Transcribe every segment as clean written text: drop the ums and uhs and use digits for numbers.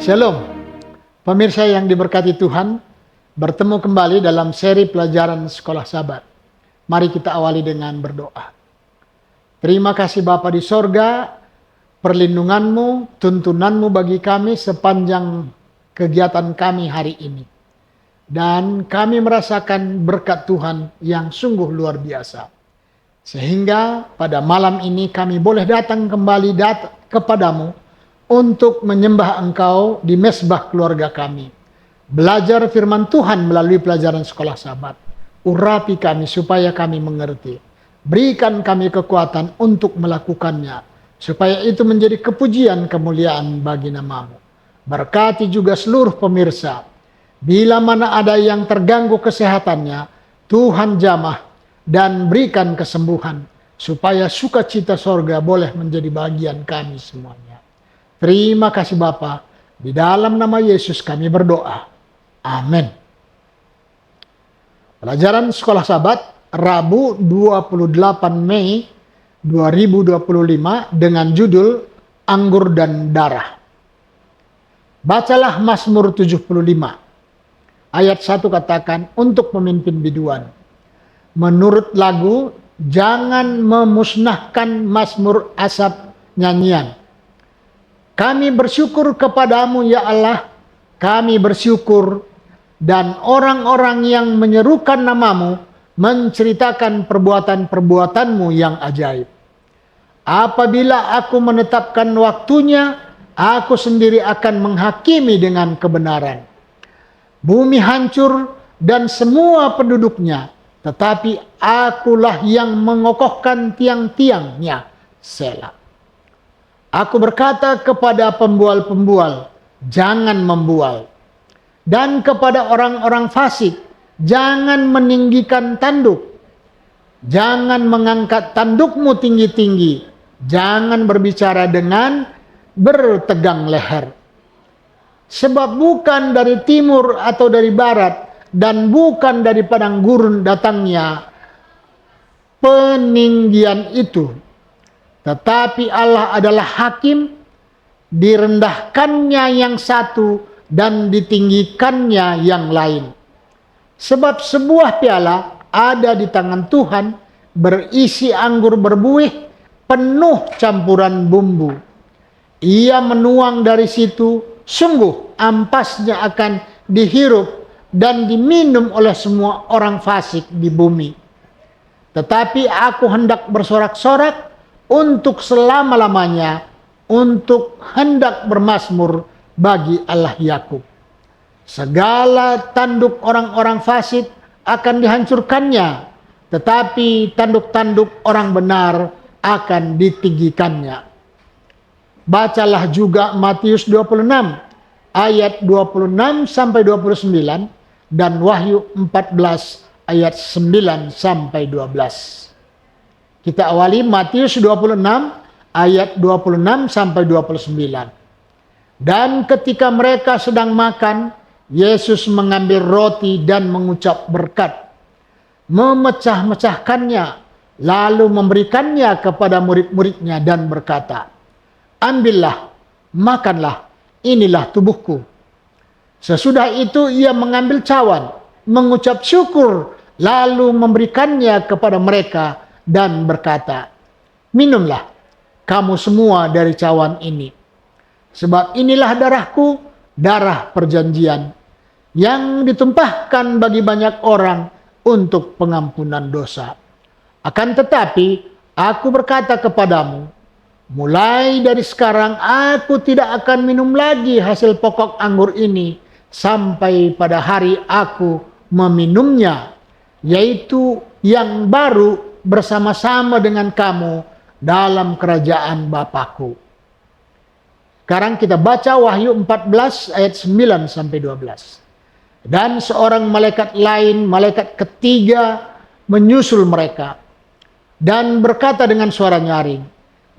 Shalom, pemirsa yang diberkati Tuhan, bertemu kembali dalam seri pelajaran Sekolah Sabat. Mari kita awali dengan berdoa. Terima kasih Bapa di sorga, perlindungan-Mu, tuntunan-Mu bagi kami sepanjang kegiatan kami hari ini. Dan kami merasakan berkat Tuhan yang sungguh luar biasa. Sehingga pada malam ini kami boleh datang kembali kepadamu untuk menyembah Engkau di mezbah keluarga kami. Belajar firman Tuhan melalui pelajaran Sekolah Sabat. Urapi kami supaya kami mengerti. Berikan kami kekuatan untuk melakukannya. Supaya itu menjadi kepujian kemuliaan bagi nama-Mu. Berkati juga seluruh pemirsa. Bila mana ada yang terganggu kesehatannya, Tuhan jamah dan berikan kesembuhan. Supaya sukacita sorga boleh menjadi bagian kami semuanya. Terima kasih Bapa. Di dalam nama Yesus kami berdoa. Amin. Pelajaran Sekolah Sabat Rabu 28 Mei 2025 dengan judul Anggur dan Darah. Bacalah Mazmur 75. Ayat 1 katakan, untuk pemimpin biduan. Menurut lagu, jangan memusnahkan mazmur asap nyanyian. Kami bersyukur kepadamu ya Allah, kami bersyukur, dan orang-orang yang menyerukan namamu menceritakan perbuatan-perbuatanmu yang ajaib. Apabila aku menetapkan waktunya, aku sendiri akan menghakimi dengan kebenaran. Bumi hancur dan semua penduduknya, tetapi akulah yang mengokohkan tiang-tiangnya. Selah. Aku berkata kepada pembual-pembual, jangan membual. Dan kepada orang-orang fasik, jangan meninggikan tanduk. Jangan mengangkat tandukmu tinggi-tinggi. Jangan berbicara dengan bertegang leher. Sebab bukan dari timur atau dari barat, dan bukan dari padang gurun datangnya peninggian itu. Tetapi Allah adalah hakim, direndahkannya yang satu dan ditinggikannya yang lain. Sebab sebuah piala ada di tangan Tuhan, berisi anggur berbuih, penuh campuran bumbu. Ia menuang dari situ, sungguh ampasnya akan dihirup dan diminum oleh semua orang fasik di bumi. Tetapi aku hendak bersorak-sorak untuk selama-lamanya, untuk hendak bermazmur bagi Allah Yakub. Segala tanduk orang-orang fasik akan dihancurkannya, tetapi tanduk-tanduk orang benar akan ditinggikannya. Bacalah juga Matius 26 ayat 26 sampai 29 dan Wahyu 14 ayat 9 sampai 12. Kita awali Matius 26 ayat 26 sampai 29. Dan ketika mereka sedang makan, Yesus mengambil roti dan mengucap berkat. Memecah-mecahkannya, lalu memberikannya kepada murid-muridnya dan berkata, ambillah, makanlah, inilah tubuhku. Sesudah itu ia mengambil cawan, mengucap syukur, lalu memberikannya kepada mereka, dan berkata, minumlah kamu semua dari cawan ini. Sebab inilah darahku, darah perjanjian, yang ditumpahkan bagi banyak orang untuk pengampunan dosa. Akan tetapi, aku berkata kepadamu, mulai dari sekarang aku tidak akan minum lagi hasil pokok anggur ini, sampai pada hari aku meminumnya, yaitu yang baru bersama-sama dengan kamu dalam kerajaan Bapakku. Sekarang kita baca Wahyu 14 ayat 9 sampai 12. Dan seorang malaikat lain, malaikat ketiga menyusul mereka dan berkata dengan suara nyaring,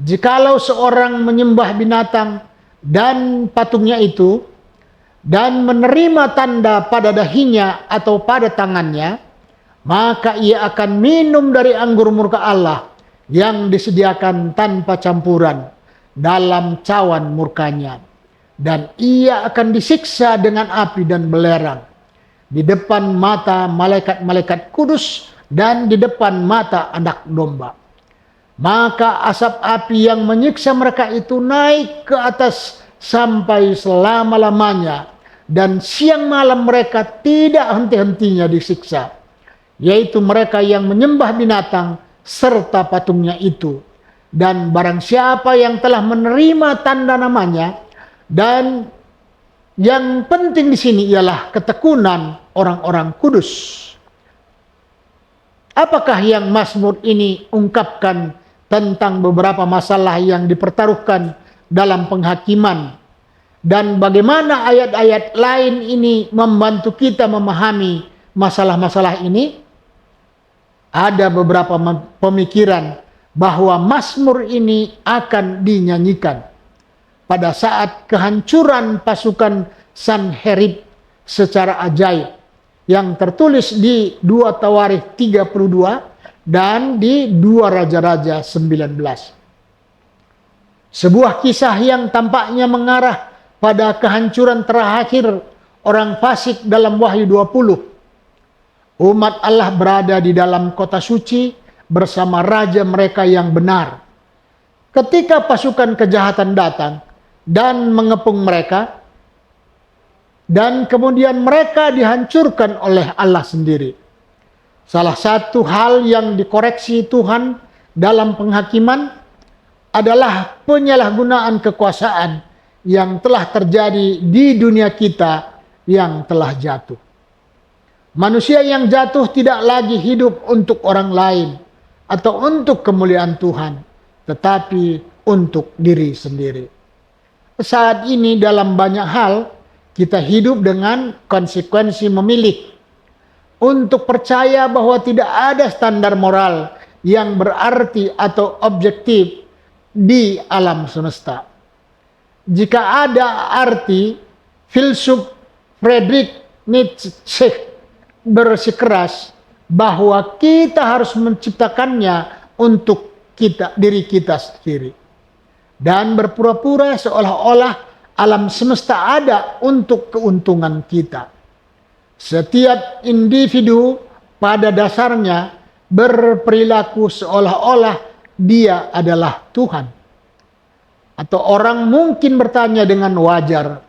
jikalau seorang menyembah binatang dan patungnya itu dan menerima tanda pada dahinya atau pada tangannya, maka ia akan minum dari anggur murka Allah yang disediakan tanpa campuran dalam cawan murkanya. dan ia akan disiksa dengan api dan belerang di depan mata malaikat-malaikat kudus dan di depan mata anak domba. Maka asap api yang menyiksa mereka itu naik ke atas sampai selama-lamanya, dan siang malam mereka tidak henti-hentinya disiksa, yaitu mereka yang menyembah binatang serta patungnya itu, dan barang siapa yang telah menerima tanda namanya. Dan yang penting di sini ialah ketekunan orang-orang kudus. Apakah yang Mazmur ini ungkapkan tentang beberapa masalah yang dipertaruhkan dalam penghakiman, dan bagaimana ayat-ayat lain ini membantu kita memahami masalah-masalah ini? Ada beberapa pemikiran bahwa Mazmur ini akan dinyanyikan pada saat kehancuran pasukan Sanherib secara ajaib, yang tertulis di 2 Tawarikh 32 dan di 2 Raja-Raja 19. Sebuah kisah yang tampaknya mengarah pada kehancuran terakhir orang fasik dalam Wahyu 20. Umat Allah berada di dalam kota suci bersama raja mereka yang benar. Ketika pasukan kejahatan datang dan mengepung mereka, dan kemudian mereka dihancurkan oleh Allah sendiri. Salah satu hal yang dikoreksi Tuhan dalam penghakiman adalah penyalahgunaan kekuasaan yang telah terjadi di dunia kita yang telah jatuh. Manusia yang jatuh tidak lagi hidup untuk orang lain atau untuk kemuliaan Tuhan, tetapi untuk diri sendiri. Saat ini dalam banyak hal kita hidup dengan konsekuensi memilih untuk percaya bahwa tidak ada standar moral yang berarti atau objektif di alam semesta. Jika ada arti, filsuf Friedrich Nietzsche bersikeras bahwa kita harus menciptakannya untuk diri kita sendiri, dan berpura-pura seolah-olah alam semesta ada untuk keuntungan kita. Setiap individu pada dasarnya berperilaku seolah-olah dia adalah Tuhan. Atau orang mungkin bertanya dengan wajar,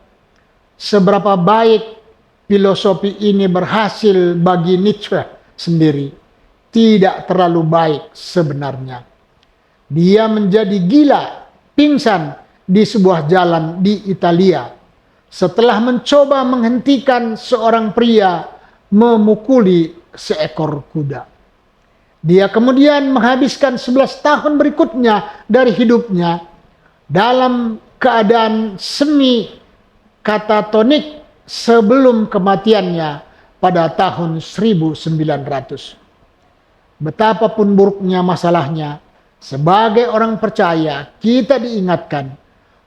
seberapa baik filosofi ini berhasil bagi Nietzsche sendiri? Tidak terlalu baik sebenarnya. Dia menjadi gila, pingsan di sebuah jalan di Italia setelah mencoba menghentikan seorang pria memukuli seekor kuda. Dia kemudian menghabiskan 11 tahun berikutnya dari hidupnya dalam keadaan semi katatonik sebelum kematiannya pada tahun 1900. Betapapun buruknya masalahnya, sebagai orang percaya, kita diingatkan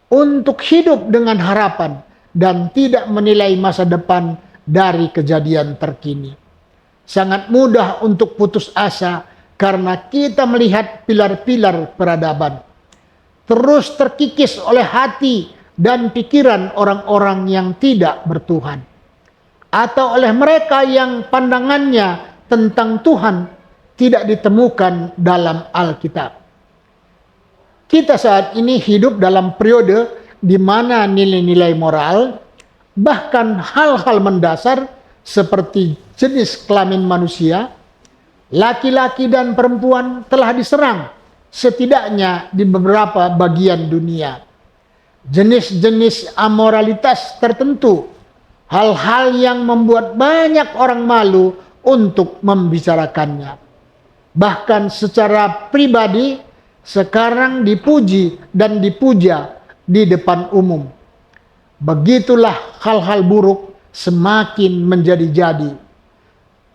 untuk hidup dengan harapan dan tidak menilai masa depan dari kejadian terkini. Sangat mudah untuk putus asa karena kita melihat pilar-pilar peradaban terus terkikis oleh hati dan pikiran orang-orang yang tidak bertuhan, atau oleh mereka yang pandangannya tentang Tuhan tidak ditemukan dalam Alkitab. Kita saat ini hidup dalam periode di mana nilai-nilai moral, bahkan hal-hal mendasar seperti jenis kelamin manusia, laki-laki dan perempuan telah diserang setidaknya di beberapa bagian dunia. Jenis-jenis amoralitas tertentu, hal-hal yang membuat banyak orang malu untuk membicarakannya. Bahkan secara pribadi sekarang dipuji dan dipuja di depan umum. Begitulah hal-hal buruk semakin menjadi-jadi.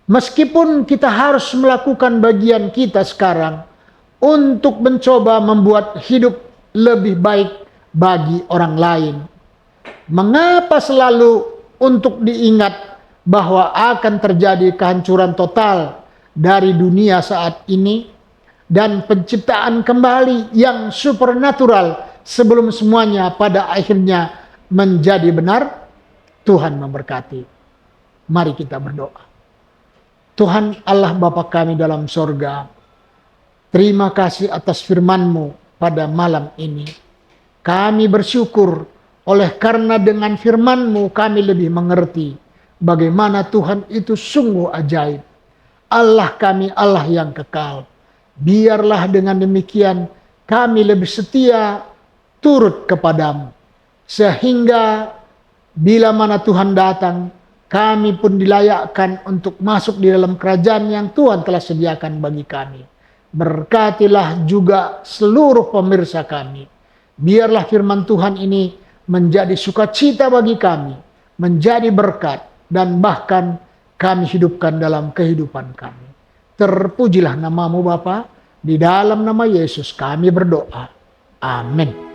Meskipun kita harus melakukan bagian kita sekarang untuk mencoba membuat hidup lebih baik bagi orang lain. Mengapa selalu untuk diingat bahwa akan terjadi kehancuran total dari dunia saat ini dan penciptaan kembali yang supernatural sebelum semuanya pada akhirnya menjadi benar. Tuhan memberkati. Mari kita berdoa. Tuhan Allah Bapa kami dalam sorga, terima kasih atas firman-Mu pada malam ini. Kami bersyukur oleh karena dengan firman-Mu kami lebih mengerti bagaimana Tuhan itu sungguh ajaib. Allah kami Allah yang kekal. Biarlah dengan demikian kami lebih setia turut kepadamu. Sehingga bila mana Tuhan datang, kami pun dilayakkan untuk masuk di dalam kerajaan yang Tuhan telah sediakan bagi kami. Berkatilah juga seluruh pemirsa kami. Biarlah firman Tuhan ini menjadi sukacita bagi kami, menjadi berkat, dan bahkan kami hidupkan dalam kehidupan kami. Terpujilah nama-Mu Bapa, di dalam nama Yesus kami berdoa. Amin.